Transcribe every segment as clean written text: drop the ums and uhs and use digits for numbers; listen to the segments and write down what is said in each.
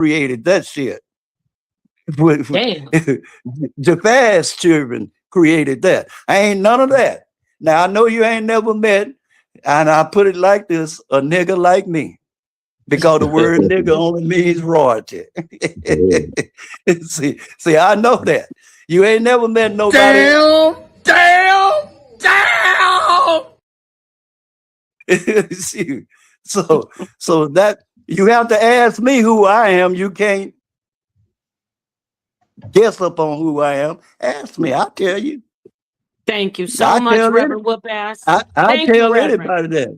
created that shit. Damn. Japheth's children created that. I ain't none of that. Now I know you ain't never met, and I put it like this: a nigga like me, because the word nigga only means royalty. see, I know that you ain't never met nobody. Damn. See, so that you have to ask me who I am. You can't guess up on who I am. Ask me, I'll tell you. Thank you so I much, tell any, Reverend Whoopass. I'll Thank you, tell Reverend. anybody that.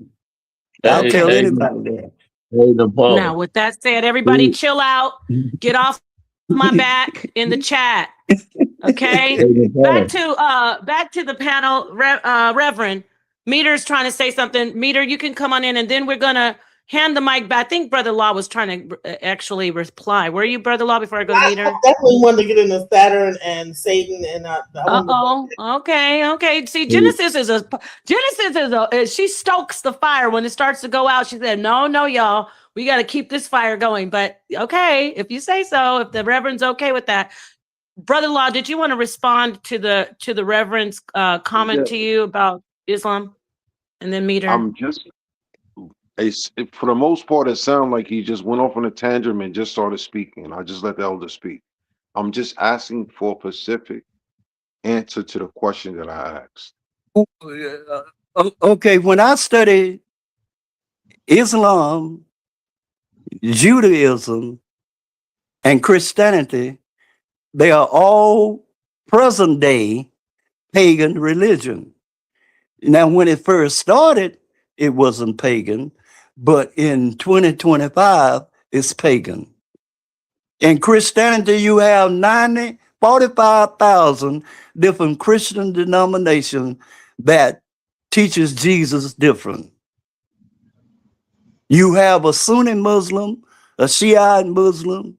I'll Hey, tell hey, anybody that. hey, the Now, Paul. with that said, everybody chill out. Get off my back in the chat. Okay. Hey, the Paul. Back to the panel. Reverend Meter's trying to say something. Meter, you can come on in, and then we're gonna hand the mic back. I think Brother Law was trying to actually reply. Were you, Brother Law, before I go to Meter? I definitely wanted to get into Saturn and Satan, and Okay. See, Genesis is she stokes the fire when it starts to go out. She said, "No, y'all, we got to keep this fire going." But okay, if you say so, if the Reverend's okay with that. Brother Law, did you want to respond to the Reverend's comment to you about Islam, and then Meter? I'm just for the most part, it sounded like he just went off on a tangent and just started speaking. I just let the elder speak. I'm just asking for a specific answer to the question that I asked. Okay, when I studied Islam, Judaism, and Christianity, they are all present day pagan religion. Now, when it first started, it wasn't pagan, but in 2025, it's pagan. In Christianity, you have 45,000 different Christian denominations that teaches Jesus different. You have a Sunni Muslim, a Shiite Muslim,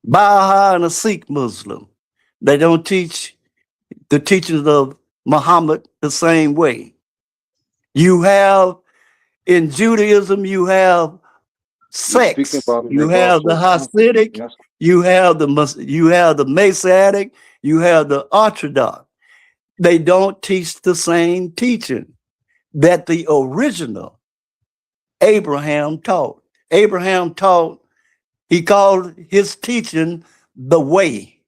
Baha'i, and a Sikh Muslim. They don't teach the teachings of Muhammad the same way. You have, in Judaism, you have sects. You have the Hasidic, you have the Messianic, you have the Orthodox. They don't teach the same teaching that the original Abraham taught. Abraham taught, he called his teaching the way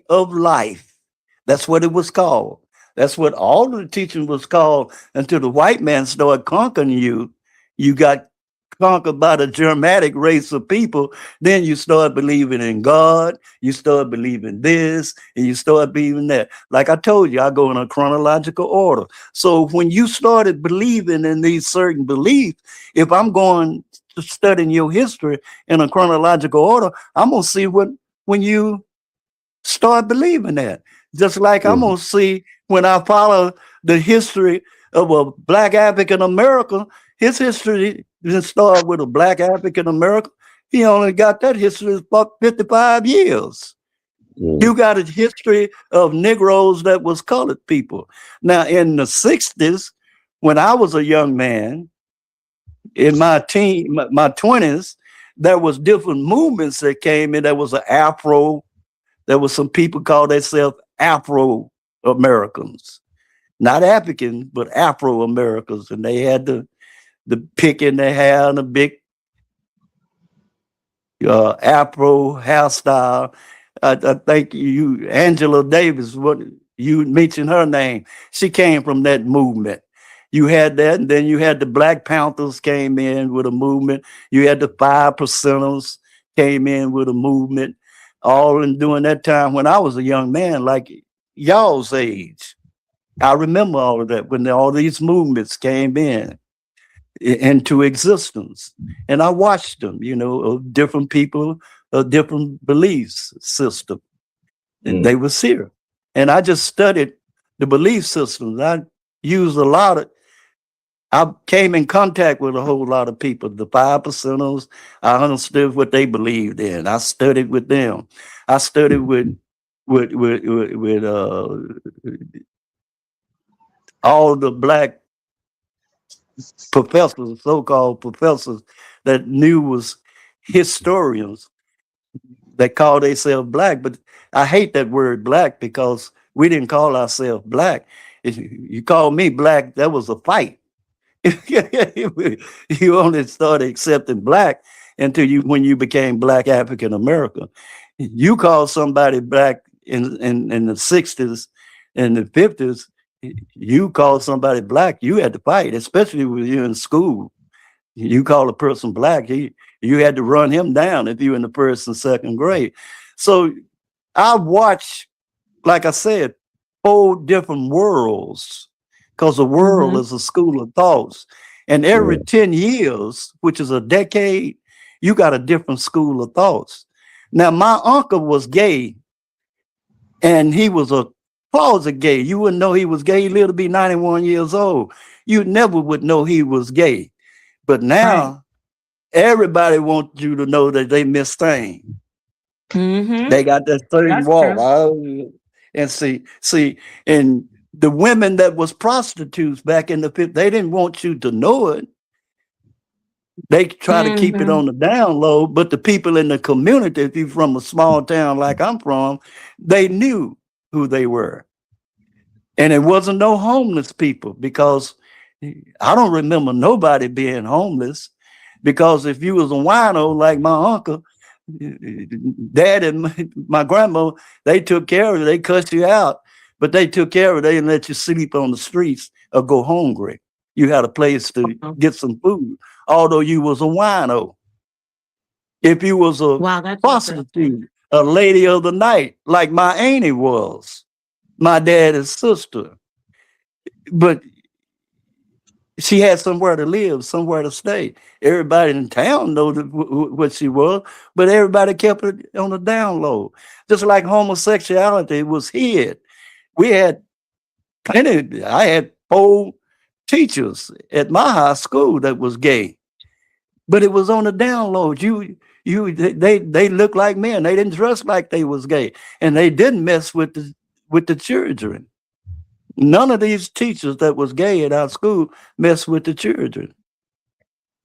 of life. That's what it was called. That's what all the teaching was called until the white man started conquering you. You got conquered by the Germanic race of people. Then you start believing in God. You start believing this, and you start believing that. Like I told you, I go in a chronological order. So when you started believing in these certain beliefs, if I'm going to studying your history in a chronological order, I'm gonna see when you start believing that. Just like I'm gonna see when I follow the history of a Black African American, his history didn't start with a Black African American. He only got that history about 55 years. You got a history of Negroes that was colored people. Now, in the 60s, when I was a young man, in my 20s, there was different movements that came in. There was an Afro. There was some people called themselves Afro Americans, not African, but Afro Americans, and they had the pick in their hair and a big Afro hairstyle. I think Angela Davis, what you mentioned her name, she came from that movement. You had that, and then you had the Black Panthers came in with a movement. You had the 5%ers came in with a movement, all in during that time when I was a young man, like y'all's age. I remember all of that when all these movements came into existence. And I watched them, of different people, of different beliefs system. And they was here. And I just studied the belief systems. I came in contact with a whole lot of people, the 5%ers. I understood what they believed in. I studied with them. I studied with all the Black professors, so-called professors that knew was historians that call themselves black, but I hate that word black because we didn't call ourselves black. If you call me black, that was a fight. You only started accepting black until when you became black African American. You call somebody black in the 60s and the 50s, you call somebody black, you had to fight, especially when you're in school. You call a person black, you had to run him down if you were in the first and second grade. So I watched, like I said, 4 different worlds, because the world is a school of thoughts. And every 10 years, which is a decade, you got a different school of thoughts. Now, my uncle was gay, and he was a closet gay. You wouldn't know he was gay. He lived to be 91 years old. You never would know he was gay. But now, everybody wants you to know that they miss things. They got that third wall. And see, and the women that was prostitutes back in the 50s, they didn't want you to know it. They try to keep it on the down low, but the people in the community, if you're from a small town like I'm from, they knew who they were. And it wasn't no homeless people, because I don't remember nobody being homeless, because if you was a wino like my uncle, dad and my grandma, they took care of you. They cussed you out, but they took care of you. They didn't let you sleep on the streets or go hungry. You had a place to get some food, although you was a wino. If you was a prostitute, a lady of the night, like my auntie was, my daddy's sister, but she had somewhere to live, somewhere to stay. Everybody in town knew what she was, but everybody kept it on the down low. Just like homosexuality was hid. We had plenty. I had 4 teachers at my high school that was gay, but it was on the down low. They looked like men. They didn't dress like they was gay, and they didn't mess with the children. None of these teachers that was gay at our school messed with the children.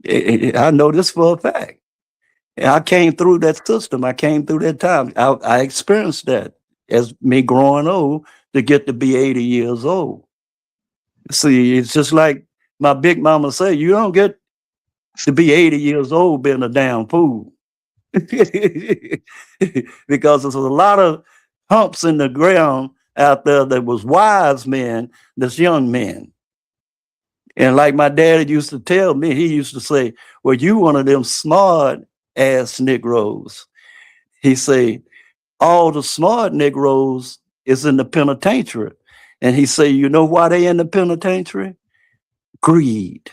I know this for a fact. I came through that system. I came through that time. I experienced that as me growing old to get to be 80 years old. See, it's just like my big mama said, you don't get to be 80 years old being a damn fool. Because there's a lot of humps in the ground out there that was wise men, that's young men. And like my dad used to tell me, he used to say, well, you one of them smart ass Negroes. He say, all the smart Negroes is in the penitentiary. And he say, you know why they in the penitentiary? Greed.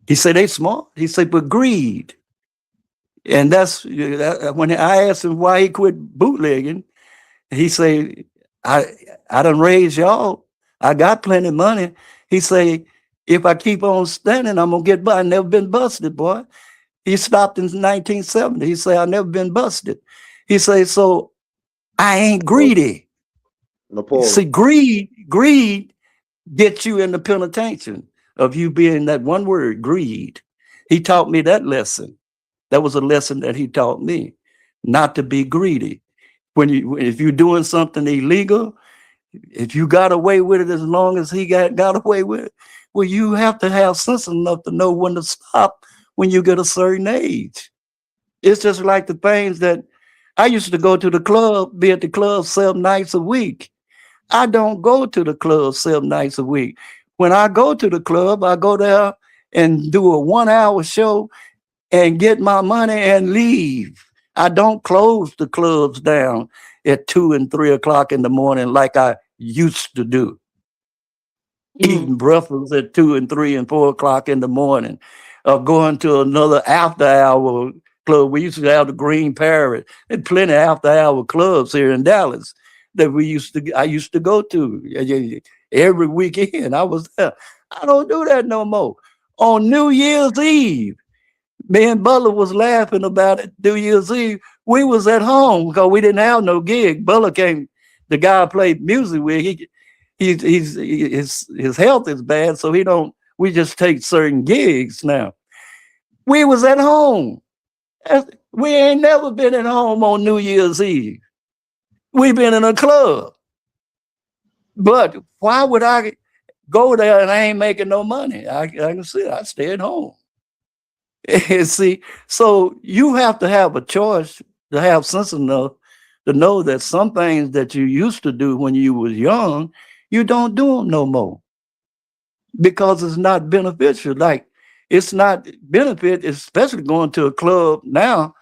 He said, they smart. He said, but greed. And that's when I asked him why he quit bootlegging, he say, I done raised y'all. I got plenty of money. He say, if I keep on standing, I'm gonna get by. I never been busted, boy. He stopped in 1970. He say, I never been busted. He say, so I ain't greedy. See, greed gets you in the penitentiary of you being that one word, greed. He taught me that lesson. That was a lesson that he taught me, not to be greedy. If you're doing something illegal, if you got away with it as long as he got away with it, well, you have to have sense enough to know when to stop when you get a certain age. It's just like the things that I used to go to the club, be at the club 7 nights a week. I don't go to the club 7 nights a week. When I go to the club, I go there and do a 1-hour show and get my money and leave. I don't close the clubs down at 2 and 3 o'clock in the morning like I used to do. Eating breakfast at 2 and 3 and 4 o'clock in the morning, or going to another after-hour club. We used to have the Green Parrot and plenty of after-hour clubs here in Dallas that I used to go to every weekend. I was there. I don't do that no more. On New Year's Eve, me and Butler was laughing about it. New Year's Eve, we was at home because we didn't have no gig. Butler came, the guy I played music with, his health is bad, so we just take certain gigs now. We was at home. We ain't never been at home on New Year's Eve. We've been in a club. But why would I go there and I ain't making no money? I can see I stay at home. See, so you have to have a choice to have sense enough to know that some things that you used to do when you was young, you don't do them no more because it's not beneficial. Like it's not benefit, especially going to a club now.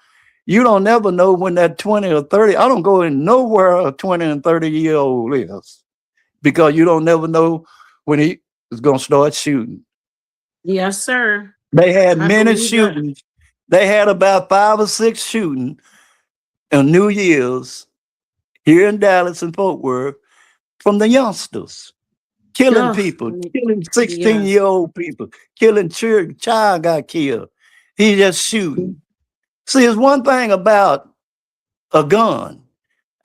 You don't never know when that 20 or 30. I don't go in nowhere a 20 and 30-year-old is because you don't never know when he is going to start shooting. Yes, sir. They had I many believe that. shootings. They had about 5 or 6 shootings on New Year's here in Dallas and Fort Worth from the youngsters. Killing Ugh, people, yes. killing 16-year-old people, killing children. Child got killed. He just shooting. See, it's one thing about a gun.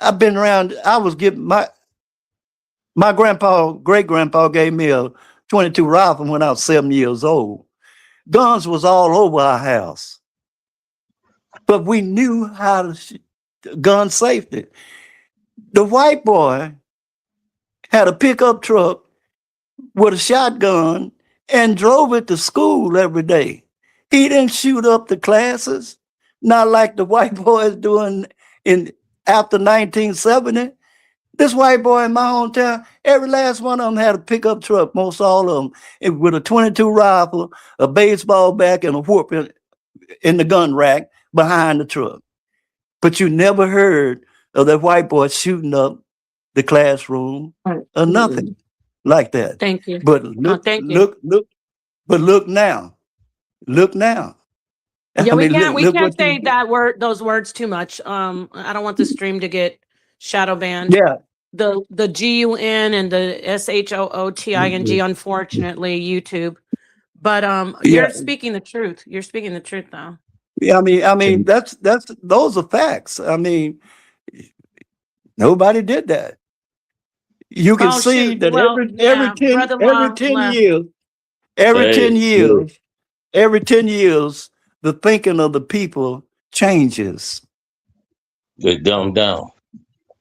I've been around, I was given my grandpa, great grandpa gave me a 22 rifle when I was 7 years old. Guns was all over our house. But we knew how to gun safety. The white boy had a pickup truck with a shotgun and drove it to school every day. He didn't shoot up the classes, not like the white boys doing in after 1970. This white boy in my hometown, every last one of them had a pickup truck, most all of them, with a 22 rifle, a baseball bat, and a whoop in the gun rack behind the truck. But you never heard of that white boy shooting up the classroom or nothing like that. Thank you. But look, thank you. but look now. Look now. Yeah, I we mean, can't look we what can't say you, that word, those words too much. I don't want the stream to get shadow banned. yeah. The GUN and the SHOOTING, unfortunately, YouTube. But Yeah. you're speaking the truth. You're speaking the truth though. Yeah, I mean, that's those are facts. I mean, nobody did that. You can Oh see shoot. that Well, yeah, every brother-in-law 10 left. years, every 10 Hey, years, every 10 years, the thinking of the people changes. they dumb down.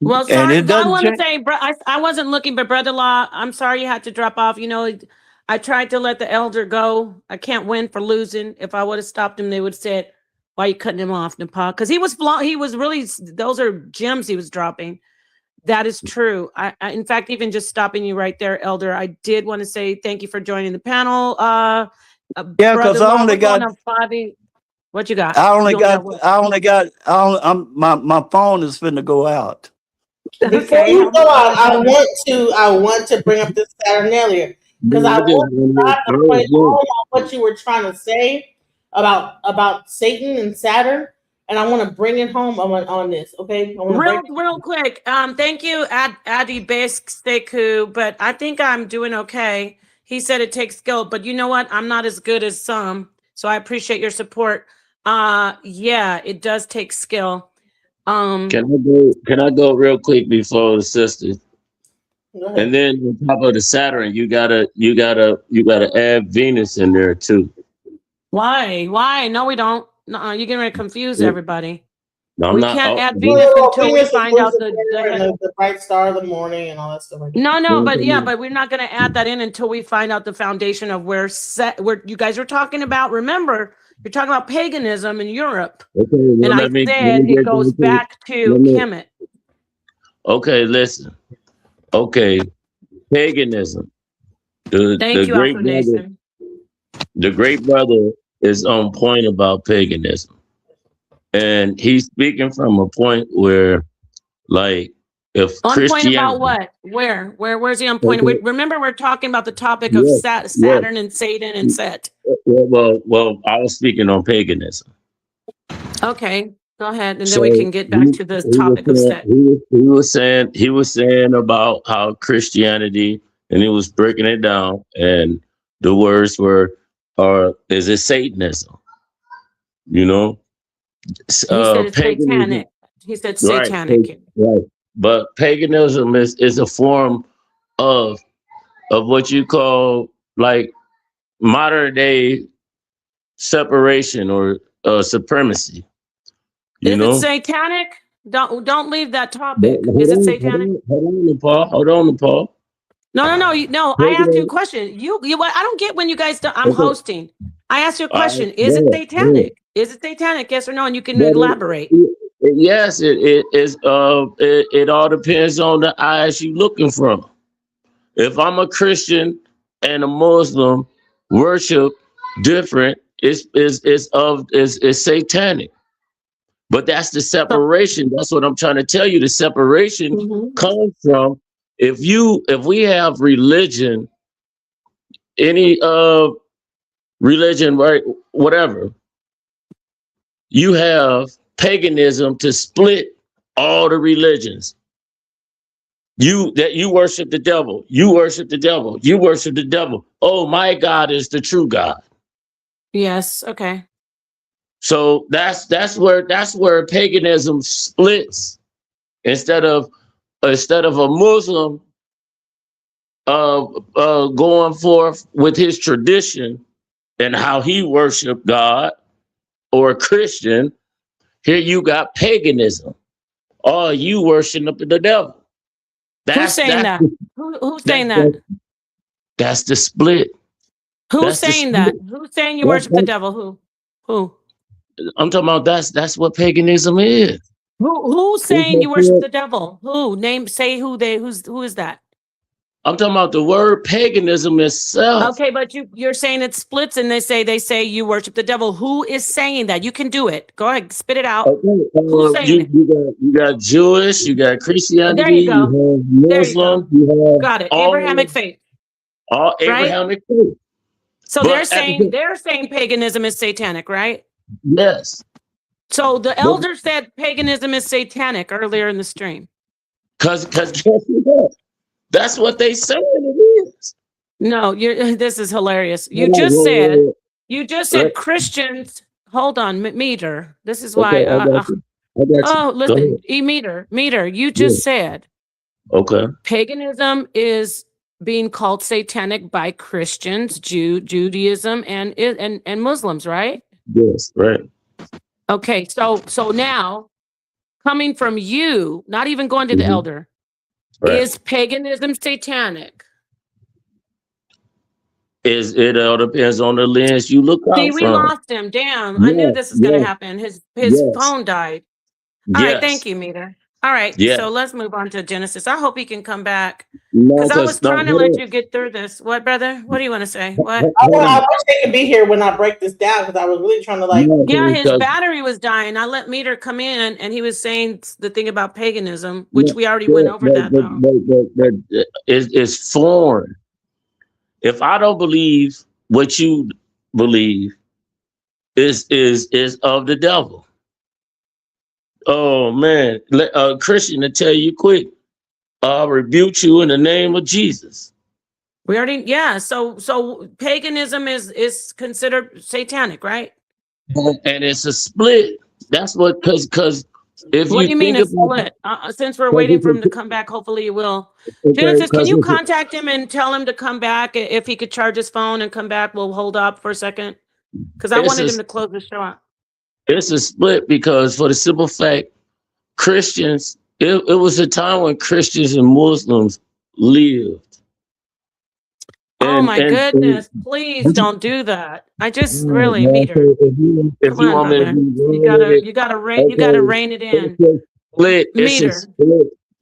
Well, And sorry. it Well, I doesn't want to change. say, I wasn't looking, but brother-in-law, I'm sorry you had to drop off. You know, I tried to let the elder go. I can't win for losing. If I would have stopped him, they would have said, "Why are you cutting him off, Nepal?" Because he was really. Those are gems he was dropping. That is true. In fact, even just stopping you right there, Elder, I did want to say thank you for joining the panel. Yeah, because Brother-in-law, we're going on 5. What you got? You only got what? my phone is finna go out. Before Okay. you go out, I want to bring up this Saturnalia because I Man, want God I to was point all on what you were trying to say about Satan and Saturn, and I want to bring it home on this. Okay, I want to break. Real quick. Thank you, Adi Besteku, but I think I'm doing okay. He said it takes skill, but you know what? I'm not as good as some, so I appreciate your support. Yeah, it does take skill. Can I go real quick before the sister? Go ahead. And then on top of the Saturn, you gotta add Venus in there too. Why? No, we don't. No, you're gonna confuse everybody. No, I'm We not. can't Oh, add Venus until we Venus is find out Lucifer and the bright star of the morning and all that stuff like that. No, but yeah, but we're not going to add that in until we find out the foundation of where you guys are talking about. Remember, you're talking about paganism in Europe, okay, well, and I said it goes back to Kemet. Okay, listen. Okay, paganism. Thank you, Alpha Nation. The great brother is on point about paganism. And he's speaking from a point where, like, if On point Christianity, about what? Where's he on point? okay, Remember, we're talking about the topic of yes, Saturn and Satan and Set. well, I was speaking on paganism. Okay, go ahead, and So then we can get back to the he was topic of Set. he was saying about how Christianity, and he was breaking it down, and the words were, is it Satanism? You know, He said it's paganism, satanic. He said right? satanic. Right. But paganism is a form of what you call like modern day separation or supremacy. You Is know? it satanic? Don't leave that topic. Is it satanic? Hold on, Paul. Hold on, Paul. No. I asked you a question. You what? I don't get when you guys don't. I'm Okay. hosting. I asked you a All right, question. Is it go ahead. satanic? Is it satanic? Yes or no? And you can But elaborate. yes, it is. It all depends on the eyes you looking from. If I'm a Christian and a Muslim, worship different. It's satanic. But that's the So, separation. That's what I'm trying to tell you. The separation mhm. comes from if we have religion, any religion, right? Whatever. You have paganism to split all the religions. You worship the devil. You worship the devil. You worship the devil. Oh, my God is the true God. Yes. Okay. So that's where paganism splits. Instead of a Muslim going forth with his tradition and how he worshiped God, or a Christian, here you got paganism. Oh, you worshiping the devil. Who's saying that? Who's saying that? That's the split. Who's That's the saying that? split. Who's saying you worship the devil? Who? I'm talking about that's what paganism is. Who's saying you worship the devil? Who? Name. Say who they. Who is that? I'm talking about the word paganism itself. Okay, but you're saying it splits, and they say you worship the devil. Who is saying that? You can do it. Go ahead, spit it out. Okay, Who's saying it? you got Jewish, you got Christianity, There you go. you have There you go. Muslim, you have Got it. all Abrahamic faith. all Abrahamic faith. So But they're saying paganism is satanic, right? Yes, So the elder said paganism is satanic earlier in the stream. because guess what? That's what they saying it is. No, this is hilarious. You Hold on, just wait. said Christians. Hold on, meter. This is Okay, why. I got you. Oh, Go listen, ahead. meter. You Yeah. just said Okay. paganism is being called satanic by Christians, Judaism, and Muslims, right? Yes, right. Okay, so now coming from you, not even going to the Mhm. elder, Right. is paganism satanic? It all depends on the lens you look See, out we from. lost him. Damn, I knew this was going to happen. His yes, phone died. All right, yes, thank you, Meter. All right, yes. so let's move on to Genesis. I hope he can come back No, because I was because no, trying to let you get through this. What, brother? What do you want to say? What? I wish they could be here when I break this down because I was really trying to like. No, Yeah, his because- battery was dying. I let Meter come in, and he was saying the thing about paganism, which no, we already went over that though. but it's foreign. If I don't believe what you believe is of the devil. Oh man, Christian to tell you quick, I'll rebuke you in the name of Jesus. We already, yeah. So paganism is considered satanic, right? And it's a split. That's what because if What you do you mean think a about split? Since we're waiting for him to come back, hopefully he will. Genesis, can you contact him and tell him to come back? If he could charge his phone and come back, we'll hold up for a second. Because I wanted him to close the show out. It's a split because for the simple fact, Christians, it was a time when Christians and Muslims lived. Oh my goodness, please don't do that. I just really, Meter. If Come you on, want me to brother. be You gotta rein it in. split. Meter.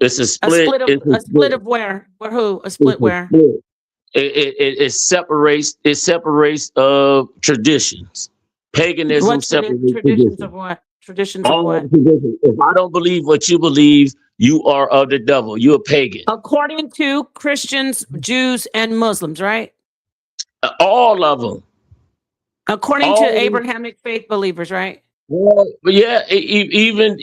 It's a split. A split of where? Where who? A split where? It separates traditions. Paganism What separates traditions of what? Traditions of what? If I don't believe what you believe, you are of the devil. You're a pagan. According to Christians, Jews, and Muslims, right? All of them. According to Abrahamic faith believers, right? Well, yeah, even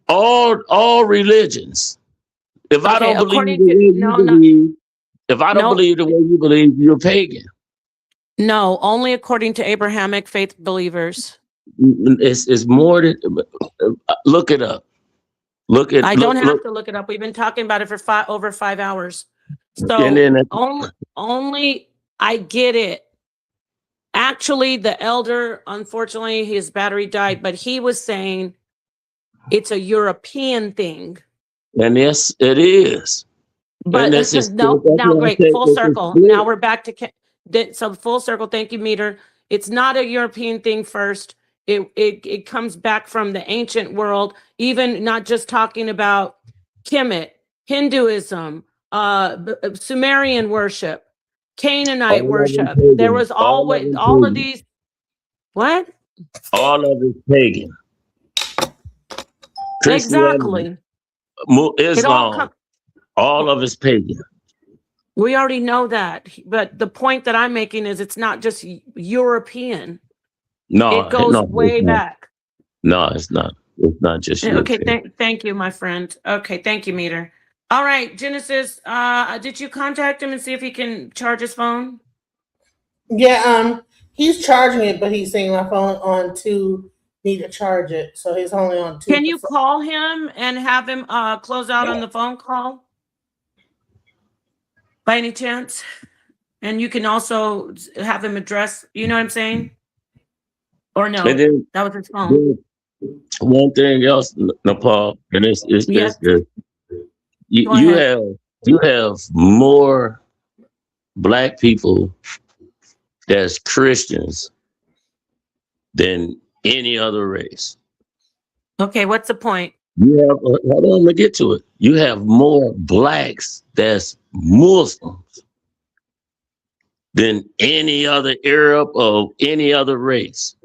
all religions. If I don't believe the way you believe, if I don't believe the way you believe, you're a pagan. No, only according to Abrahamic faith believers. It's more than. Look it up. I don't have to look it up. We've been talking about it for over 5 hours. So only I get it. Actually, the elder, unfortunately, his battery died, but he was saying it's a European thing. And yes, it is. But that's just no, that's now why I great, say full it's a circle. split. Now we're back to so full circle. Thank you, Meter. It's not a European thing first. It comes back from the ancient world, even not just talking about Kemet, Hinduism, Sumerian worship, Canaanite All of it worship. pagan. There was always all of these. What? All of it pagan. Exactly. Islam, all of it's pagan. We already know that, but the point that I'm making is it's not just European. No, It goes way back. No, it's not. It's not just Okay, European. thank you, my friend. Okay, thank you, Meter. All right, Genesis, did you contact him and see if he can charge his phone? Yeah, he's charging it, but he's saying my phone on 2, need to charge it. So he's only on 2. Can you call him and have him close out on the phone call? By any chance? And you can also have him address, you know what I'm saying? Or no, And then that was his phone. one thing else, Nepal, and it's Yes. this. Go You ahead. have more black people that's Christians than any other race. Okay, what's the point? You have, hold on, let me get to it. You have more blacks that's Muslims than any other Arab or any other race.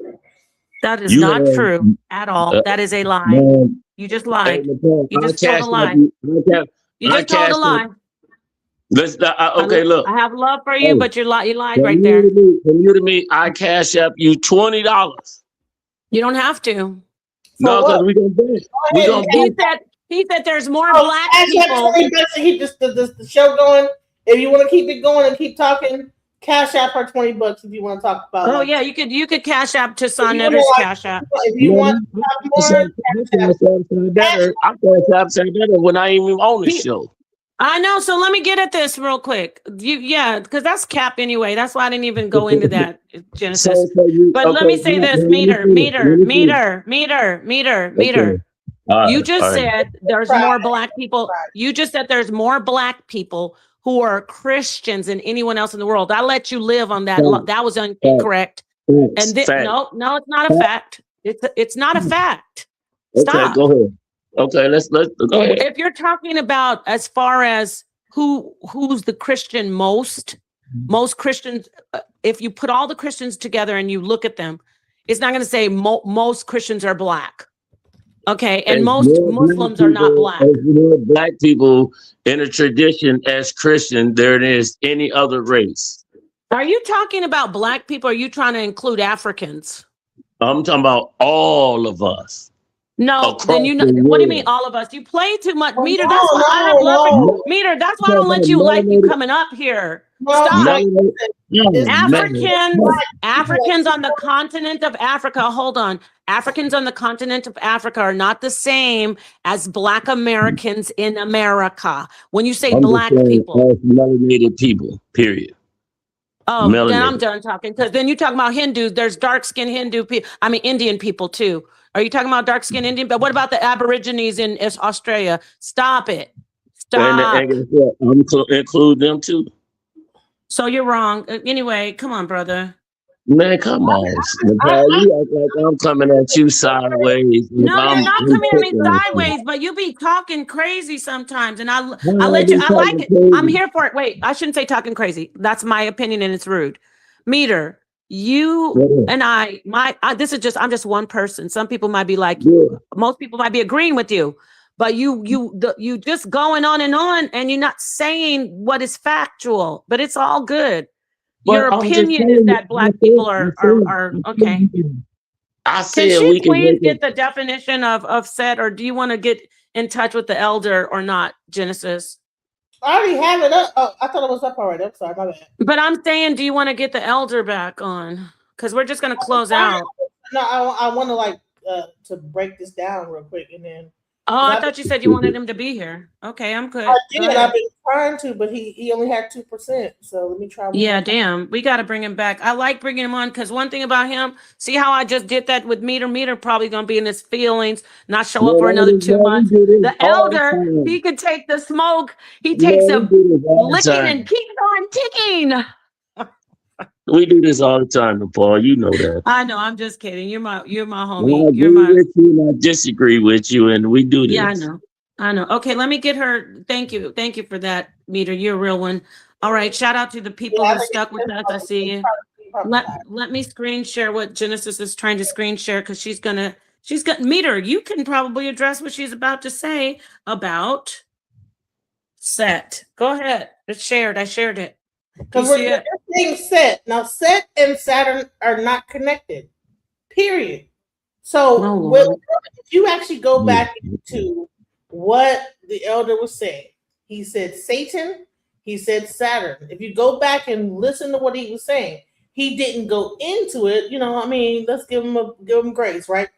That is You not have- true at all. That is a lie. Man, You just lied. Nepal, You just I'll told a lie. cash up You I just told a cashed lie. Okay, look. I have love for you, Hey, but you lied right there. From you to me, I cash up you $20. You don't have to. No, what? because we gonna bet. We gonna bet. He said there's more Oh, black cash app people. $20 to keep the show going. If you want to keep it going and keep talking, cash app her $20 if you want to talk about. Oh yeah, you could cash app to Son you Netter's wanna, cash app. If you want to talk more, I cash up better when I ain't even on the show. I know. So let me get at this real quick. Because that's cap anyway. That's why I didn't even go into that, Genesis. But let me say this, Meter. You just said there's more black people. You just said there's more black people who are Christians than anyone else in the world. I let you live on that. That was incorrect. And no, it's not a fact. It's not a fact. Stop. Okay, go ahead. Okay, let's go ahead. If you're talking about as far as who's the Christian most Christians, if you put all the Christians together and you look at them, it's not going to say most Christians are black. Okay, and most Muslims are not black. There's more black people in a tradition as Christian than there is any other race. Are you talking about black people? Or are you trying to include Africans? I'm talking about all of us. No, then you know. What do you mean, all of us? You play too much, Meter. That's why I have love for you. Meter. That's why I don't let you coming up here. Stop. Africans on the continent of Africa. Hold on. Africans on the continent of Africa are not the same as Black Americans in America. When you say black people, melanated people. Period. Oh, then I'm done talking, because then you talk about Hindus. There's dark-skinned Hindu people. I mean, Indian people too. Are you talking about dark-skinned Indian? But what about the Aborigines in Australia? Stop it. Stop. And I'm include them too. So you're wrong. Anyway, come on, brother. Man, come on. You act like I'm coming at you sideways. No, you're not coming at me sideways, but you be talking crazy sometimes. And I let you, I like it. Crazy. I'm here for it. Wait, I shouldn't say talking crazy. That's my opinion and it's rude. Meter, you and I'm just one person. Some people might be like, most people might be agreeing with you, but you just going on and you're not saying what is factual, but it's all good. Your opinion is that black people are okay. I said, can she please get the definition of set, or do you want to get in touch with the elder or not, Genesis? I already have it up. Oh, I thought it was up already. I'm sorry, my bad. But I'm saying, do you want to get the elder back on? Because we're just going to close out. No, I want to to break this down real quick, and then Oh, I thought you said you wanted him to be here. Okay, I'm good. I Go did. ahead. I've been trying to, but he only had 2%. So let me try one Yeah, more time. damn. We got to bring him back. I like bringing him on because one thing about him, see how I just did that with Meter? Meter probably going to be in his feelings, not show up for another 2 months. The elder, he could take the smoke. He takes a licking and keeps on ticking. We do this all the time, Paul. You know that. I know. I'm just kidding. You're my I homie. You're agree my, with you and I disagree with you, and we do this. yeah, I know. I know. Okay, let me get her. Thank you. Thank you for that, Meter. You're a real one. All right. Shout out to the people Yeah, I who think stuck with us. I see you. Let me screen share what Genesis is trying to screen share because she's got Meter. You can probably address what she's about to say about Set. Go ahead. It's shared. I shared it. Because we're saying Set. Now, Set and Saturn are not connected. Period. So if you actually go back to what the elder was saying, he said Satan, he said Saturn. If you go back and listen to what he was saying, he didn't go into it. You know, I mean, let's give him grace, right?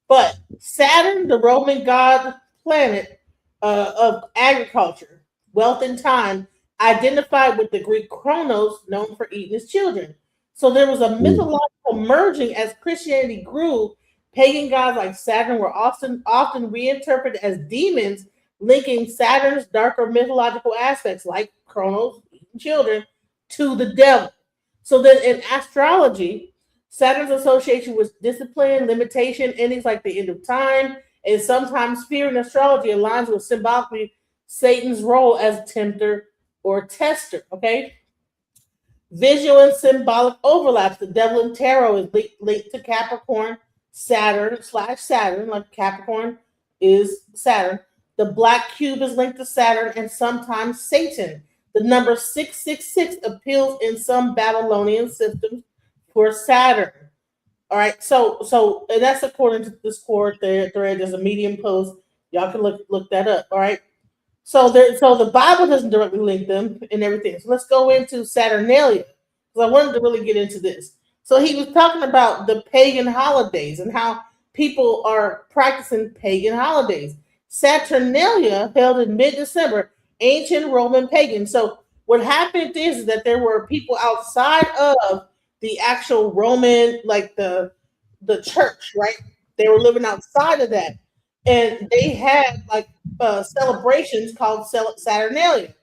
But Saturn, the Roman god planet of agriculture, wealth, and time, identified with the Greek Chronos, known for eating his children. So there was a mythological merging as Christianity grew. Pagan gods like Saturn were often reinterpreted as demons, linking Saturn's darker mythological aspects, like Chronos, eating children, to the devil. So then in astrology, Saturn's association with discipline, limitation, endings like the end of time, and sometimes fear in astrology aligns with symbolically Satan's role as tempter or tester, okay? Visual and symbolic overlaps. The devil in tarot is linked to Capricorn, Saturn/Saturn, like Capricorn is Saturn. The black cube is linked to Saturn and sometimes Satan. The number 666 appeals in some Babylonian systems for Saturn. All right, so and that's according to Discord thread. There's a Medium post. Y'all can look that up. All right. So the Bible doesn't directly link them and everything. So let's go into Saturnalia, because I wanted to really get into this. So he was talking about the pagan holidays and how people are practicing pagan holidays. Saturnalia held in mid-December, ancient Roman pagan. So what happened is that there were people outside of the actual Roman, like the church, right? They were living outside of that. And they had like celebrations called Saturnalia.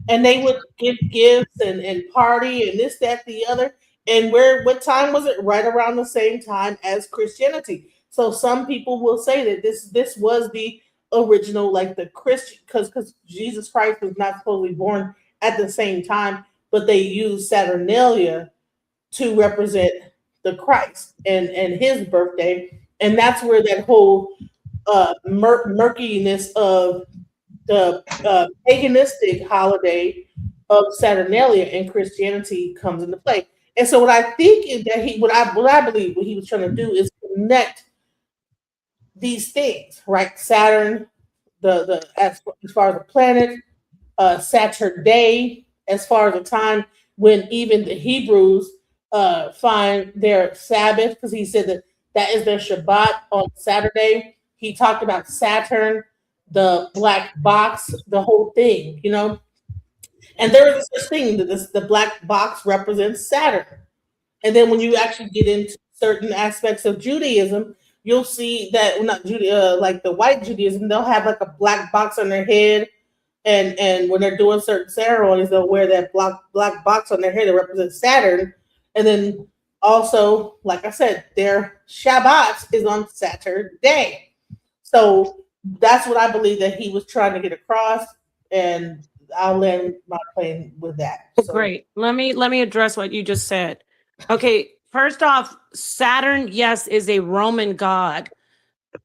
And they would give gifts and party and this, that, the other. And what time was it? Right around the same time as Christianity. So some people will say that this was the original, like the Christian, because Jesus Christ was not supposedly born at the same time, but they used Saturnalia to represent the Christ and his birthday. And that's where that whole murkiness of the paganistic holiday of Saturnalia and Christianity comes into play. And so what I think is that what I believe what he was trying to do is connect these things, right? Saturn, as far as the planet, Saturday, as far as the time when even the Hebrews find their Sabbath, because he said that is their Shabbat on Saturday. He talked about Saturn, the black box, the whole thing, you know. And there is such thing that the black box represents Saturn. And then when you actually get into certain aspects of Judaism, you'll see that like the white Judaism, they'll have like a black box on their head, and when they're doing certain ceremonies, they'll wear that black box on their head that represents Saturn. And then also, like I said, their Shabbat is on Saturday. So that's what I believe that he was trying to get across, and I'll land my plane with that. So. Great. Let me address what you just said. Okay, first off, Saturn, yes, is a Roman god.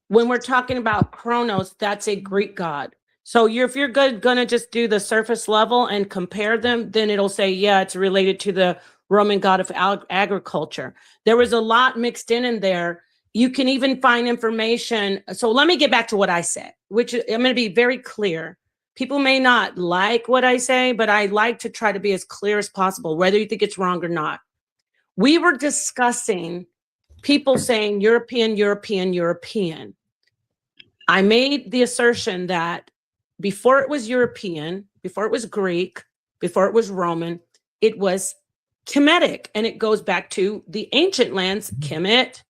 When we're talking about Kronos, that's a Greek god. So if you're gonna just do the surface level and compare them, then it'll say, yeah, it's related to the Roman god of agriculture. There was a lot mixed in there. You can even find information. So let me get back to what I said, which I'm going to be very clear. People may not like what I say, but I like to try to be as clear as possible, whether you think it's wrong or not. We were discussing people saying European. I made the assertion that before it was European, before it was Greek, before it was Roman, it was Kemetic, and it goes back to the ancient lands, Kemet.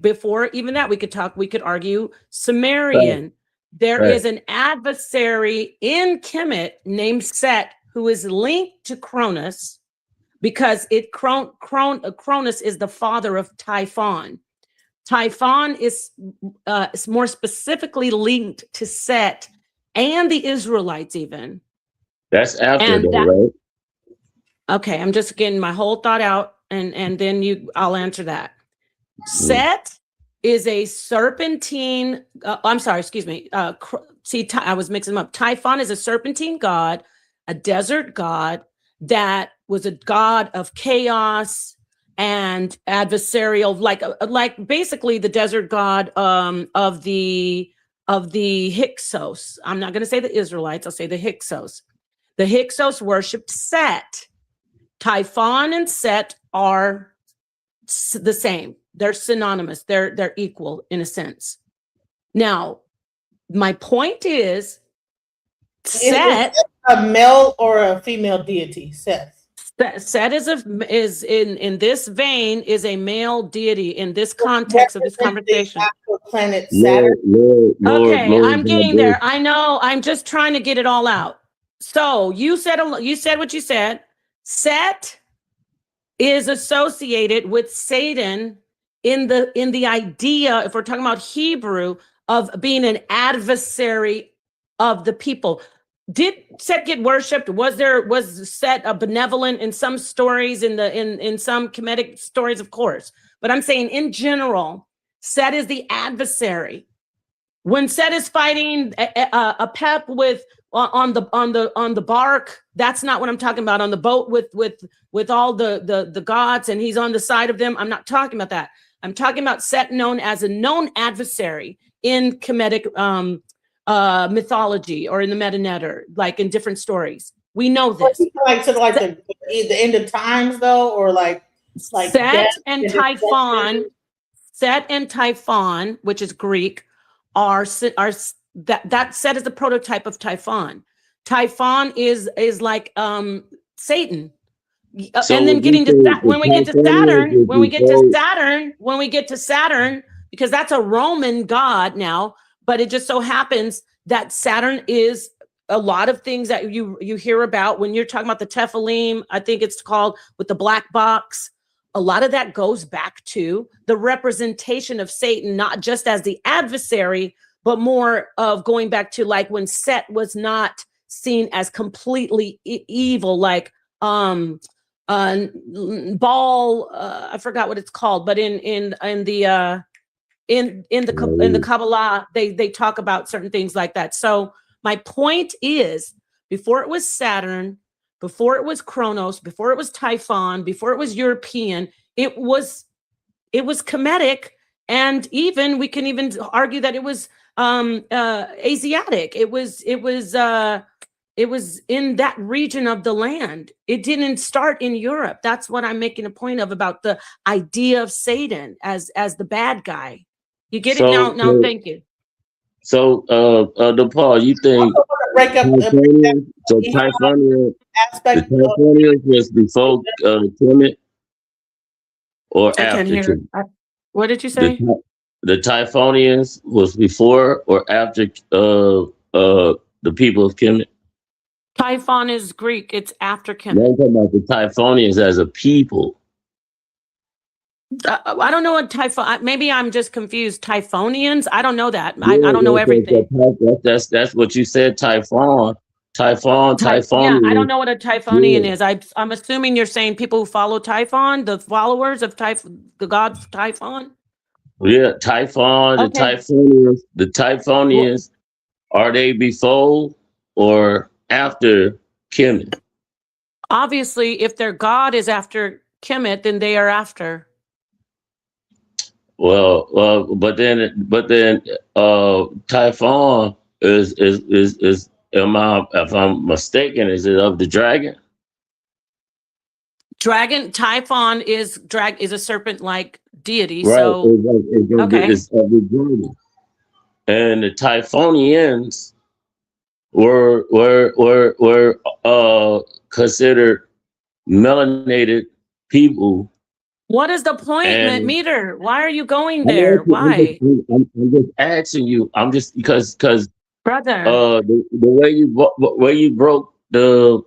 Before even that, we could argue Sumerian. Right. There Right. is an adversary in Kemet named Set who is linked to Cronus because Cronus is the father of Typhon. Typhon is more specifically linked to Set and the Israelites even. That's after And though, right? Okay, I'm just getting my whole thought out, and then I'll answer that. Set is a serpentine. I'm sorry, excuse me. I was mixing them up. Typhon is a serpentine god, a desert god that was a god of chaos and adversarial, like basically the desert god of the Hyksos. I'm not going to say the Israelites. I'll say the Hyksos. The Hyksos worshipped Set. Typhon and Set are the same. They're synonymous. They're equal in a sense. Now, my point is, Set, a male or a female deity. Set is in this vein is a male deity in this context of this conversation. Planet Saturn. Okay, I'm getting there. I know. I'm just trying to get it all out. So you said what you said. Set is associated with Satan in the idea, if we're talking about Hebrew, of being an adversary of the people. Did Set get worshipped? Was Set a benevolent in some stories, in some Kemetic stories, of course. But I'm saying in general, Set is the adversary. When Set is fighting a Pep with on the bark, that's not what I'm talking about. On the boat with all the gods, and he's on the side of them. I'm not talking about that. I'm talking about Set known as a known adversary in Kemetic mythology or in the Metanetter, like in different stories. We know this. Like the end of times, though, or like Set and Typhon. Set and Typhon, which is Greek, are that Set is the prototype of Typhon. Typhon is like Satan. So and then getting to that, when we get to Saturn, because that's a Roman god now, but it just so happens that Saturn is a lot of things that you hear about when you're talking about the Tephilim, I think it's called, with the black box. A lot of that goes back to the representation of Satan, not just as the adversary, but more of going back to like when Set was not seen as completely evil, like Baal, I forgot what it's called, but in the Kabbalah, they talk about certain things like that. So my point is, before it was Saturn, before it was Kronos, before it was Typhon, before it was European, it was Kemetic, and even we can even argue that it was Asiatic. It was in that region of the land. It didn't start in Europe. That's what I'm making a point of about the idea of Satan as the bad guy. You get it now? Now, thank you. So, DePaul, you think Typhonian was before Kemet or I after can't hear. Kemet? What did you say? The Typhonians was before or after the people of Kemet? Typhon is Greek. It's after Kemet. I'm talking about the Typhonians as a people. I don't know what Typhon. Maybe I'm just confused. Typhonians? I don't know that. I don't know everything. That's what you said. Typhon. Yeah, I don't know what a Typhonian is. I'm assuming you're saying people who follow Typhon, the followers of the god Typhon. Yeah, Typhon. Okay. The Typhonians. Are they before or after Kemet? Obviously, if their god is after Kemet, then they are after. Well, but then, Typhon is if I'm mistaken, is it of the dragon? Typhon is a serpent-like deity. Right. So It's of the dragon. and the Typhonians were considered melanated people. What is the point, And Meter? Why are you going there? Why? I'm just asking you. I'm just because Brother. the way you broke the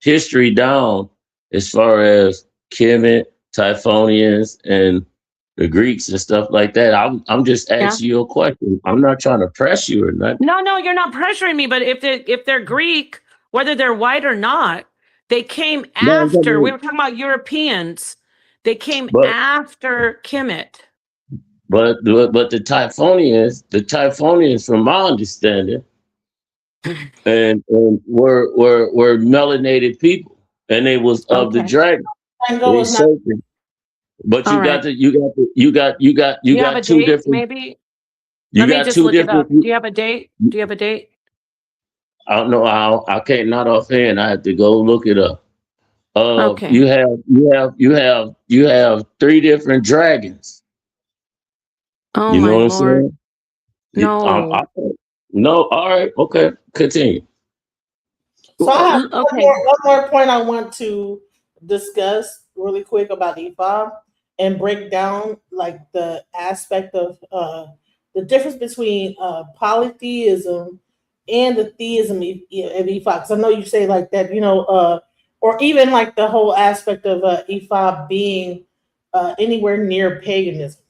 history down as far as Kemet, Typhonians, and the Greeks and stuff like that. I'm just asking you a question. I'm not trying to press you or nothing. No, you're not pressuring me. But if they're Greek, whether they're white or not, they came after. We were talking about Europeans. They came after Kemet. But the Typhonians, from my understanding, and were melanated people, and they was of the dragon. But you got two different. Maybe. Let me just look it up. Do you have a date? I don't know. I can't, not offhand. I have to go look it up. Okay. You have three different dragons. Oh, you know my what I'm Lord. saying? No. No. All right. Okay. Continue. So I have one more point I want to discuss really quick about Ephah and break down like the aspect of the difference between polytheism and the theism of Ephah. Because I know you say like that, or even like the whole aspect of Ephah being anywhere near paganism.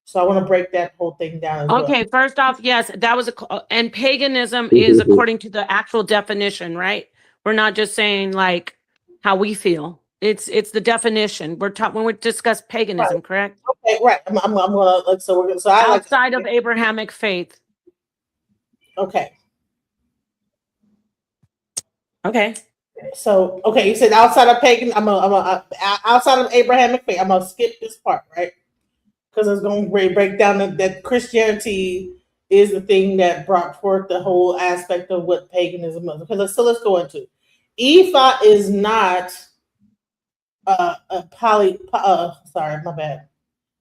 So I want to break that whole thing down as well. Okay, first off, yes, that was and paganism is according to the actual definition, right? We're not just saying like how we feel. It's the definition. We're talking when we discuss paganism, correct? Okay, right. I'm gonna outside of Abrahamic faith. Okay. So you said outside of pagan. I'm outside of Abrahamic faith. I'm gonna skip this part, right? Because it's going to break down that Christianity is the thing that brought forth the whole aspect of what paganism is. Okay, let's go into Ephah is not sorry, my bad.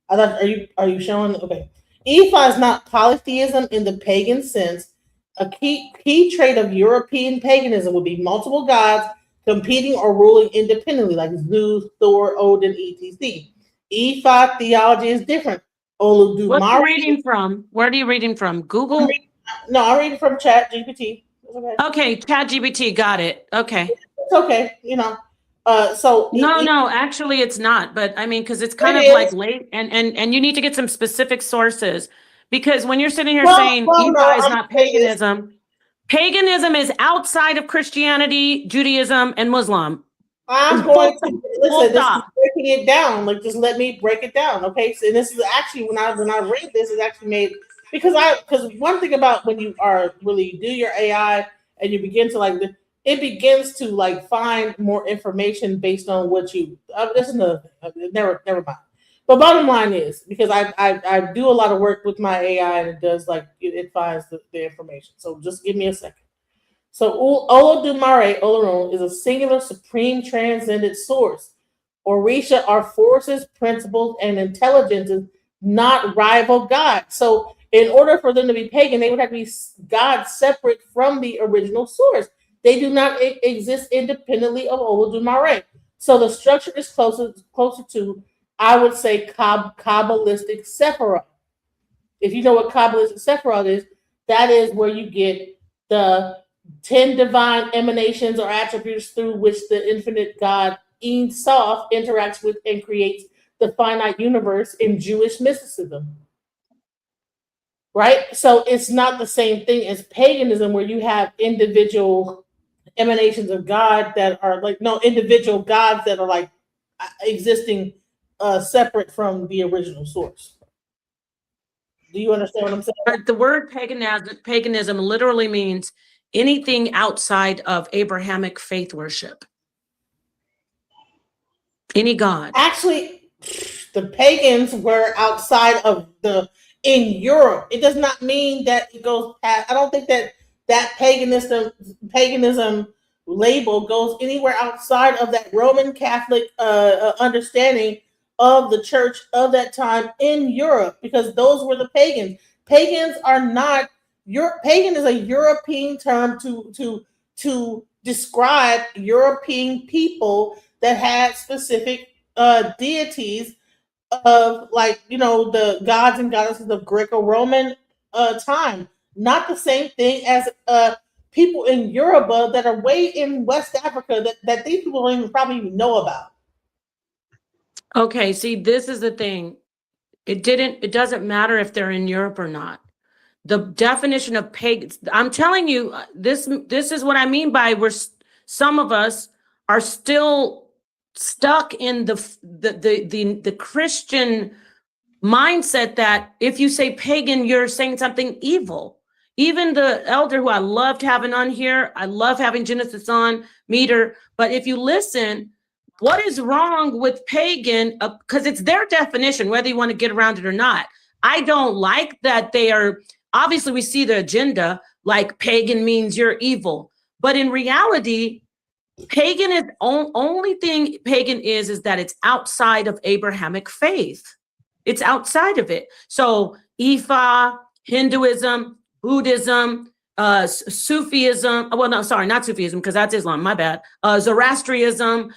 I thought, are you showing? Okay, Ephah is not polytheism in the pagan sense. A key trait of European paganism would be multiple gods competing or ruling independently, like Zeus, Thor, Odin, etc. Ephah theology is different. What are you reading from? Where are you reading from? Google? I'm reading from Chat GPT. Okay, Chat GPT, got it. Okay. It's okay, so no, actually it's not, but I mean, because it's kind of like late and you need to get some specific sources, because when you're sitting here saying Ephah is not paganism, paganism is outside of Christianity, Judaism, and Muslim. I'm going to listen. This is breaking it down. Like, just let me break it down, okay? So, and this is actually when I read this, it's actually made because one thing about when you are really do your AI and you begin to it begins to find more information based on what you. This is another thing. Never mind. But bottom line is because I do a lot of work with my AI and it does it finds the information. So just give me a second. So Olodumare Olorun is a singular supreme transcendent source. Orisha are forces, principles, and intelligences, not rival God. So in order for them to be pagan, they would have to be God separate from the original source. They do not exist independently of Olodumare. So the structure is closer to, I would say, Kabbalistic Sephiroth. If you know what Kabbalistic Sephiroth is, that is where you get the 10 divine emanations or attributes through which the infinite God Ein Sof interacts with and creates the finite universe in Jewish mysticism. Right? So it's not the same thing as paganism where you have individual emanations of God that are individual gods that are existing separate from the original source. Do you understand what I'm saying? But the word paganism literally means anything outside of Abrahamic faith worship. Any god. Actually, the pagans were outside of in Europe. It does not mean that it goes past. I don't think that paganism label goes anywhere outside of that Roman Catholic understanding of the church of that time in Europe, because those were the pagans. Pagans are not pagan is a European term to describe European people that had specific deities of, like, the gods and goddesses of Greco-Roman time. Not the same thing as people in Yoruba that are way in West Africa that these people don't even probably even know about. Okay, see, this is the thing. It doesn't matter if they're in Europe or not. The definition of pagans, I'm telling you, this is what I mean by some of us are still stuck in the Christian mindset that if you say pagan, you're saying something evil. Even the elder who I loved having on here, I love having Genesis on, Meter, but if you listen, what is wrong with pagan? Because it's their definition, whether you want to get around it or not. I don't like that they are, obviously we see the agenda, like pagan means you're evil. But in reality, pagan is only thing pagan is that it's outside of Abrahamic faith. It's outside of it. So Ifa, Hinduism, Buddhism, Sufism, well, no, sorry, not Sufism, because that's Islam, my bad. Zoroastrianism,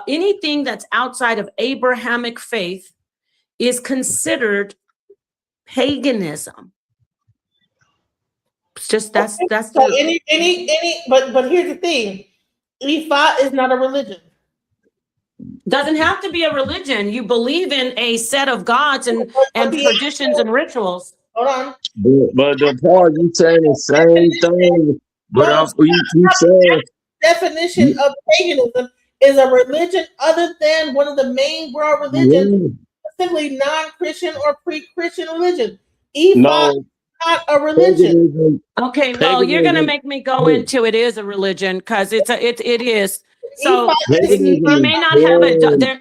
anything that's outside of Abrahamic faith is considered paganism. It's just that's so the, but here's the thing. Ifa is not a religion. doesn't have to be a religion. You believe in a set of gods and traditions and rituals. Hold on. But the part you saying the same thing. But you saying definition of paganism is a religion other than one of the main world religions, simply non-Christian or pre-Christian religion. Ifa is not a religion. Okay, well, you're gonna make me go into it is a religion because it is. So it may not have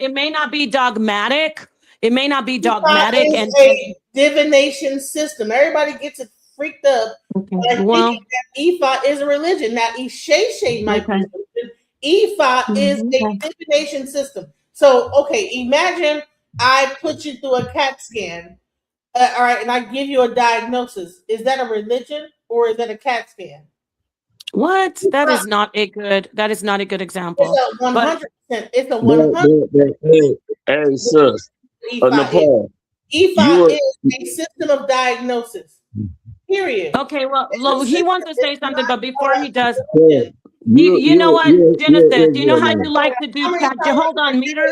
it may not be dogmatic. It may not be dogmatic and a divination system. Everybody gets it freaked up. Okay. Well, Ifa is a religion. Now Isheshe might be a religion. Ifa is a divination system. So imagine I put you through a CAT scan. All right, and I give you a diagnosis. Is that a religion or is that a CAT scan? What? That is not a good example. It's a 100%. It's a 100%. Hey, sis. Nepal. Ifa is a system of diagnosis. Period. Okay, well, he wants to say something, but before he does, you know what, Genesis? Do you know how you like to do? Hold on, Meter.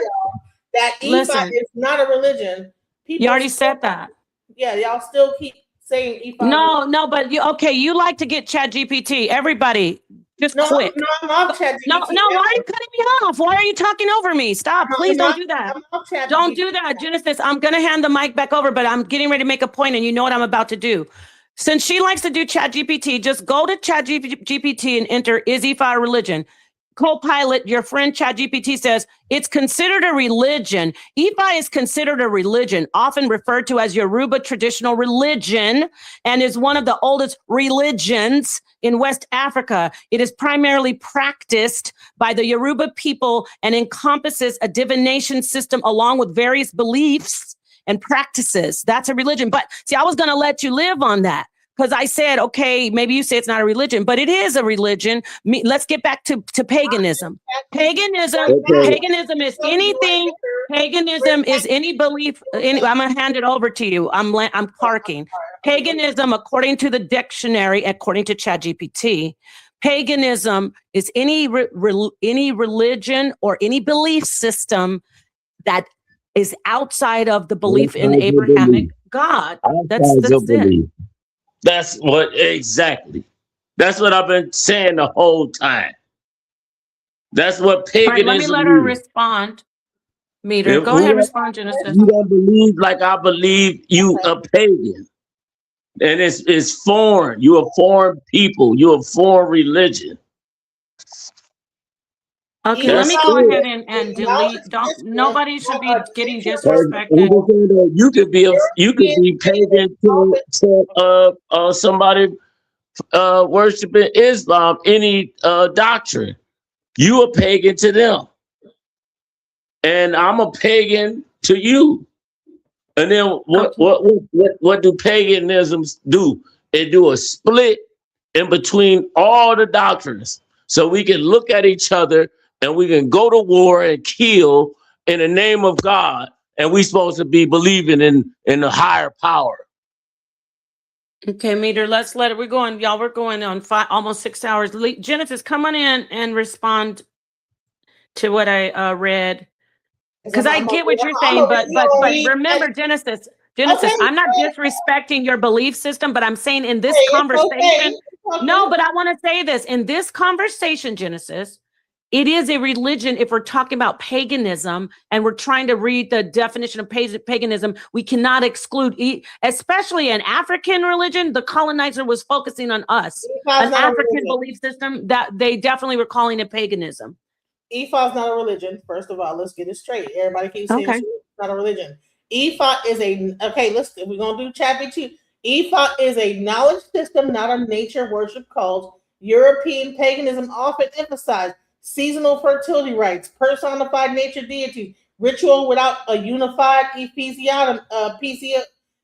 That Ifa is not a religion. You already said that. Yeah, y'all still keep saying Ifa. No, but you like to get ChatGPT. Everybody, just quit. No, I'm off ChatGPT. No, why are you cutting me off? Why are you talking over me? Stop, please don't do that. Don't do that, Genesis. I'm gonna hand the mic back over, but I'm getting ready to make a point, and you know what I'm about to do. Since she likes to do ChatGPT, just go to ChatGPT and enter, is Ifa a religion? Copilot, your friend ChatGPT says, it's considered a religion. Ifa is considered a religion, often referred to as Yoruba traditional religion, and is one of the oldest religions in West Africa. It is primarily practiced by the Yoruba people and encompasses a divination system along with various beliefs and practices. That's a religion. But see, I was going to let you live on that. Because I said, okay, maybe you say it's not a religion, but it is a religion. Let's get back to paganism. Paganism is anything. Paganism is any belief. I'm gonna hand it over to you. I'm parking. Paganism, according to the dictionary, according to ChatGPT, paganism is any religion or any belief system that is outside of the belief in Abrahamic God. That's it. That's what exactly. That's what I've been saying the whole time. That's what paganism let me let her respond. Meter, go ahead, respond, Genesis. You don't believe like I believe, you a pagan. And it's foreign. You a foreign people. You a foreign religion. Okay, let me go ahead and delete. Nobody should be getting disrespected. You could be pagan to somebody worshiping Islam, any doctrine. You a pagan to them, and I'm a pagan to you. And then what do paganisms do? It do a split in between all the doctrines. So we can look at each other and we can go to war and kill in the name of God. And we supposed to be believing in the higher power. Okay, Meter, let's let it. We're going, y'all. We're going on almost 6 hours. Genesis, come on in and respond to what I read. Because I get what you're saying, but remember, Genesis, Okay, I'm not disrespecting your belief system, but I'm saying in this conversation, it's okay. no, but I want to say this. In this conversation, Genesis, it is a religion. If we're talking about paganism and we're trying to read the definition of paganism, we cannot exclude, especially an African religion. The colonizer was focusing on us, an African belief system that they definitely were calling it paganism. Ephah is not a religion. First of all, let's get it straight. Everybody keeps saying it's not a religion. Ephah is we're gonna do chapter 2. Ephah is a knowledge system, not a nature worship cult. European paganism often emphasized seasonal fertility rites, personified nature deities, ritual without a unified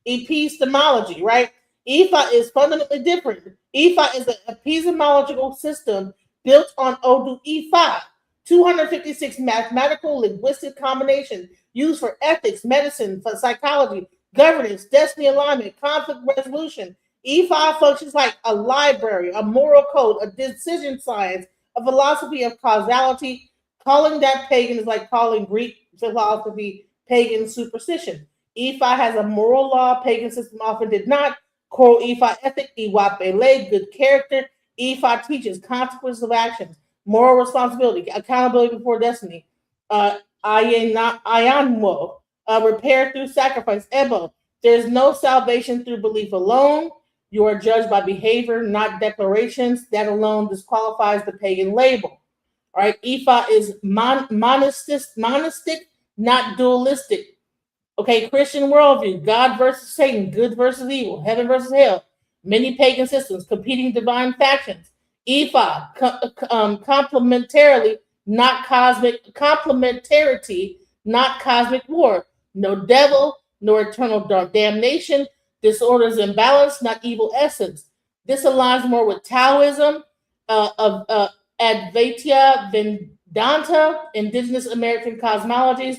epistemology, right? Ephah is fundamentally different. Ephah is an epistemological system built on Odu Ephah, 256 mathematical linguistic combinations used for ethics, medicine, for psychology, governance, destiny alignment, conflict resolution. Ephah functions like a library, a moral code, a decision science, a philosophy of causality. Calling that pagan is like calling Greek philosophy pagan superstition. Ephah has a moral law, pagan system often did not. Core Ephah ethic, Iwapele, good character. Ephah teaches consequences of actions, moral responsibility, accountability before destiny. Ayanmo, repair through sacrifice. Ebo, there's no salvation through belief alone. You are judged by behavior, not declarations. That alone disqualifies the pagan label. All right, Ephah is monistic, not dualistic. Okay, Christian worldview, God versus Satan, good versus evil, heaven versus hell. Many pagan systems, competing divine factions. Ephah, complementarity, not cosmic war. No devil, no eternal damnation. Disorders imbalance, not evil essence. This aligns more with Taoism, Advaita Vedanta, indigenous American cosmologies.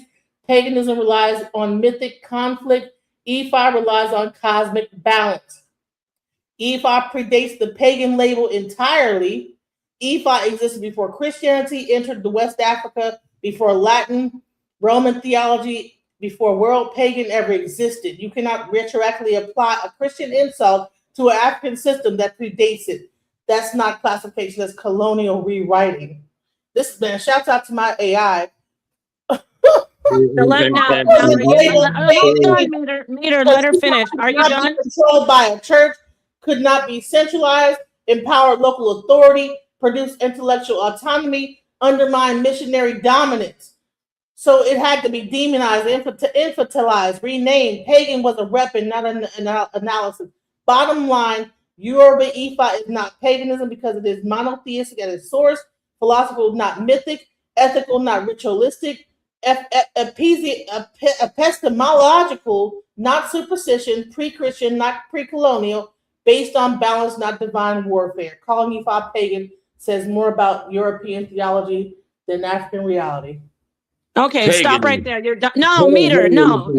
Paganism relies on mythic conflict. Ephah relies on cosmic balance. Ephah predates the pagan label entirely. Ephah existed before Christianity entered the West Africa, before Latin, Roman theology, before world pagan ever existed. You cannot retroactively apply a Christian insult to an African system that predates it. That's not classification, that's colonial rewriting. This man, shout out to my AI. Meter, let her finish. Are you done? Controlled by a church, could not be centralized, empower local authority, produce intellectual autonomy, undermine missionary dominance. So it had to be demonized, infantilized, renamed. Pagan was a weapon, not an analysis. Bottom line, Yoruba Ephah is not paganism because it is monotheistic at its source, philosophical, not mythic, ethical, not ritualistic, epistemological, not superstition, pre-Christian, not pre-colonial, based on balance, not divine warfare. Calling Ephah pagan says more about European theology than African reality. Okay, stop right there. You're done. No, Meter, no,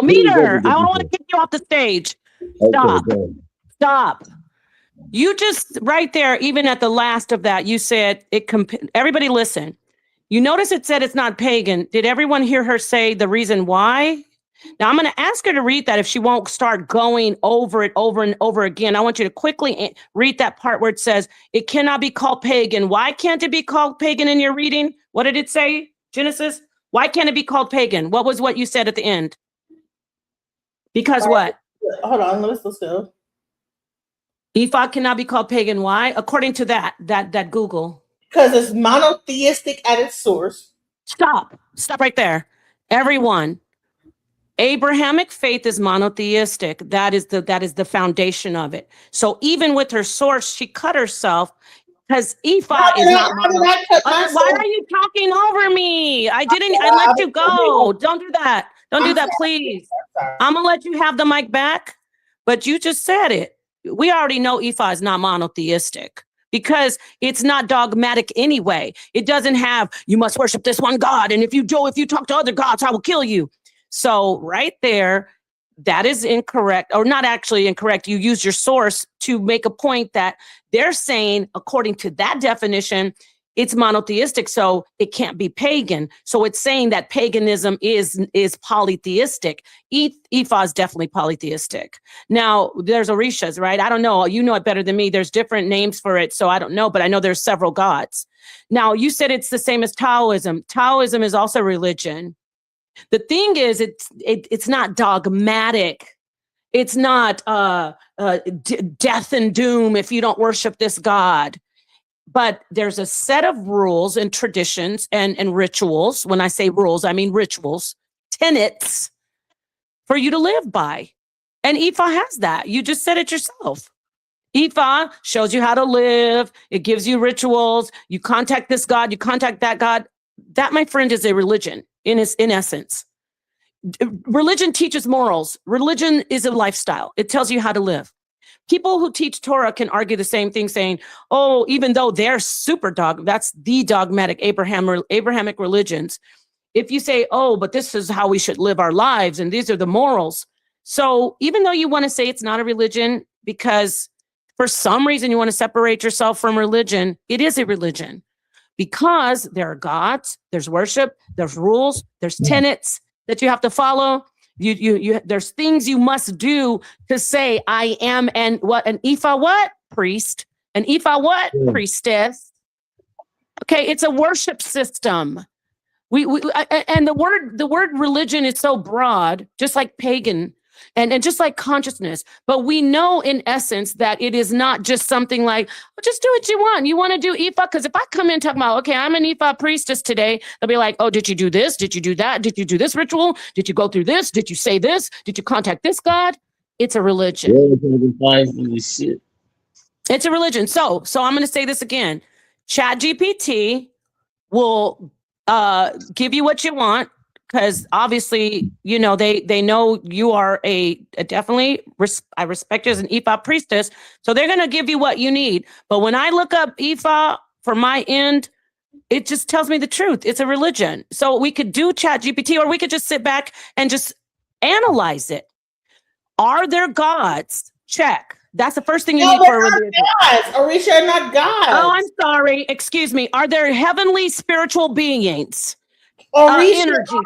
Meter. I don't want to kick you off the stage. Stop. Stop. You just right there, even at the last of that, you said it. Everybody listen. You notice it said it's not pagan. Did everyone hear her say the reason why? Now I'm going to ask her to read that if she won't start going over it over and over again. I want you to quickly read that part where it says it cannot be called pagan. Why can't it be called pagan in your reading? What did it say, Genesis? Why can't it be called pagan? What was what you said at the end? Because what? Hold on, let's go. Ephah cannot be called pagan. Why? According to that Google. Because it's monotheistic at its source. Stop right there. Everyone. Abrahamic faith is monotheistic. That is the foundation of it. So even with her source, she cut herself because Ephah is not. Why are you talking over me? I let you go. Don't do that. Don't do I'm that, sorry. please. Sorry. I'm gonna let you have the mic back, but you just said it. We already know Ifa is not monotheistic because it's not dogmatic anyway. It doesn't have, you must worship this one God, and if you talk to other gods, I will kill you. So right there, that is incorrect, or not actually incorrect. You use your source to make a point that they're saying, according to that definition, it's monotheistic, so it can't be pagan. So it's saying that paganism is polytheistic. Ifa is definitely polytheistic. Now, there's Orishas, right? I don't know. You know it better than me. There's different names for it, so I don't know, but I know there's several gods. Now, you said it's the same as Taoism. Taoism is also religion. The thing is, it's not dogmatic. It's not death and doom if you don't worship this God. But there's a set of rules and traditions and rituals. When I say rules, I mean rituals, tenets for you to live by. And Ifa has that. You just said it yourself. Ifa shows you how to live. It gives you rituals. You contact this God, you contact that God. That, my friend, is a religion in essence. Religion teaches morals. Religion is a lifestyle. It tells you how to live. People who teach Torah can argue the same thing, saying, oh, even though they're that's the dogmatic Abrahamic religions. If you say, oh, but this is how we should live our lives, and these are the morals. So even though you want to say it's not a religion, because for some reason you want to separate yourself from religion, it is a religion. Because there are gods, there's worship, there's rules, there's tenets that you have to follow. There's things you must do to say, I am an Ifa what? Priest. An Ifa what? Priestess. Okay, it's a worship system. And the word religion is so broad, just like pagan and just like consciousness. But we know in essence that it is not just something like, well, just do what you want. You want to do Ifa? Because if I come in talking about, okay, I'm an Ifa priestess today, they'll be like, oh, did you do this? Did you do that? Did you do this ritual? Did you go through this? Did you say this? Did you contact this God? It's a religion. It's a religion. So I'm going to say this again. ChatGPT will give you what you want, because obviously, you know, they know you are a definitely, I respect you as an Ifa priestess, so they're going to give you what you need. But when I look up Ifa for my end, it just tells me the truth. It's a religion. So we could do ChatGPT, or we could just sit back and just analyze it. Are there gods? Check. That's the first thing you need for a religion. Gods. Orisha are not gods. Oh, I'm sorry. Excuse me. Are there heavenly spiritual beings? Orisha Energy.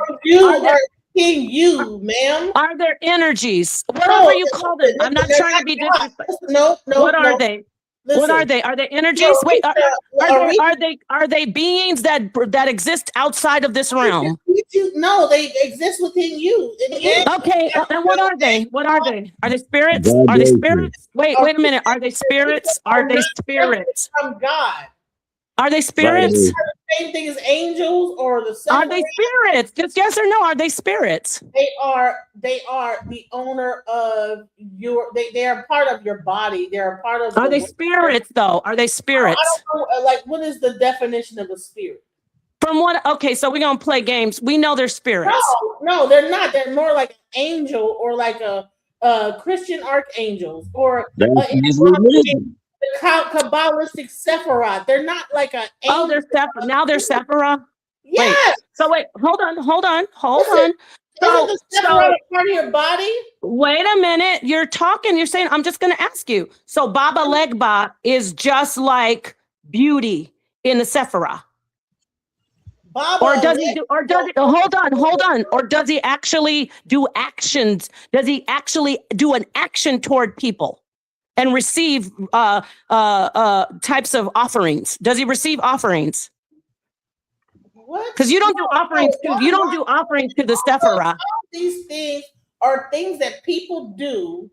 are you, ma'am. Are there energies? Whatever you call them. I'm not trying to be disrespectful. No. What are they? Listen, what are they? Are they energies? Wait, are they beings that exist outside of this realm? No, they exist within you. Okay, and what are they? What are they? Are they spirits? Are they spirits? Wait a minute. Are they spirits? Are they spirits? From God. Are they spirits? Same thing as angels, or the same. Are they spirits? Just yes or no? Are they spirits? They are the owner of your. They are part of your body. They are part of. Are they spirits though? Are they spirits? I don't know. Like, what is the definition of a spirit? From what? Okay, so we're gonna play games. We know they're spirits. No, they're not. They're more like an angel, or like a Christian archangels, or the Kabbalistic Sephiroth. They're not like a. Oh, they're Sephiroth. Now they're Sephiroth. Yes. Wait, so wait, hold on. Listen, So, isn't the Sephiroth part of your body? Wait a minute. You're talking. You're saying. I'm just going to ask you. So Baba Legba is just like beauty in the Sephiroth. Or does he do? Or does it? Hold on. Or does he actually do actions? Does he actually do an action toward people and receive types of offerings? Does he receive offerings? What? Because you don't do offerings. You don't do offerings to the Sephiroth. These things are things that people do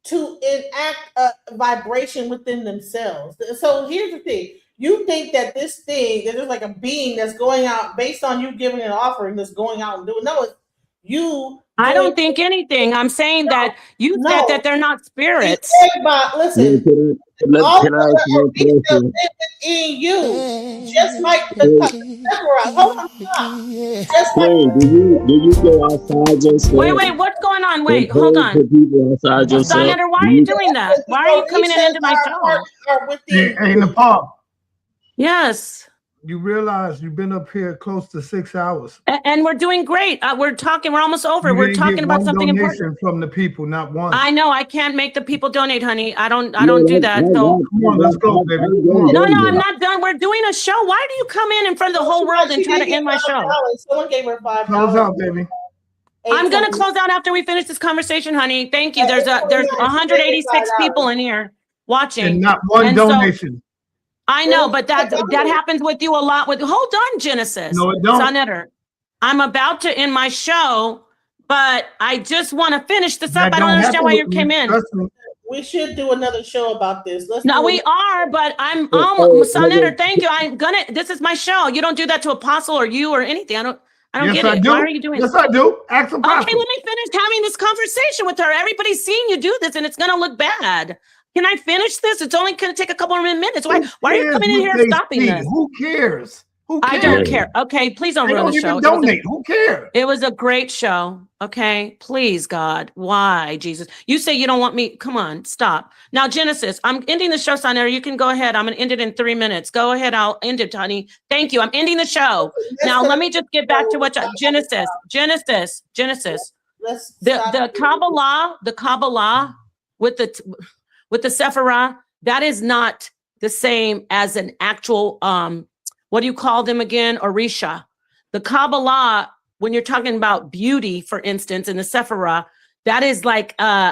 to enact a vibration within themselves. So here's the thing. You think that this thing, that there's like a being that's going out based on you giving an offering that's going out and doing. No, it's you. I don't think anything. I'm saying that you said no. that they're not spirits. Listen, Can I all ask you a still question? living in you, just like the Sephirah. Hold on, stop. Just like Queen, do you go outside yourself? Wait, what's going on? And Wait, pray hold on. for people outside yourself? Senator, why Do are you doing that? the Why are you coming in into my Orishas show? are within Hey, Nepal, Yes. you realize you've been up here close to 6 hours. And we're doing great. We're talking. We're almost over. You We're didn't talking get about one something important. donation from the people, not one. I know I can't make the people donate, honey. I don't Yeah, do that. So Come on, let's go, baby. Come on. no, I'm not done. We're doing a show. Why do you come in front of the whole world and try to end my show? Someone gave her $5. Close out, baby. I'm gonna close out after we finish this conversation, honey. Thank you. There's 186 people in here watching, And not one And so- donation. I know, but that happens with you a lot. Hold on, Genesis. No, it don't. Sonetter, I'm about to end my show, but I just want to finish this up. That I don't don't understand happen why you with me. came in. Trust me. We should do another show about this. Let's No, do we it. are, but I'm Sonetter. Thank you. This is my show. You don't do that to Apostle or you or anything. I don't Yes, get I it. do. Why are you doing Yes, this? I do. Ask the Okay, prophet. let me finish having this conversation with her. Everybody's seeing you do this, and it's gonna look bad. Can I finish this? It's only gonna take a couple more minutes. Why are you coming in here and stopping this? Who cares? Who cares? I don't care. Okay, please don't They ruin don't the show. even donate. Who cares? It was a great show. Okay, please, God. Why, Jesus? You say you don't want me. Come on, stop. Now, Genesis, I'm ending the show, Sonia. You can go ahead. I'm going to end it in 3 minutes. Go ahead. I'll end it, honey. Thank you. I'm ending the show. Now, let me just get back to what Genesis. Let's The Kabbalah with the Sephirah, that is not the same as an actual, what do you call them again? Orisha. The Kabbalah, when you're talking about beauty, for instance, in the Sephirah, that is like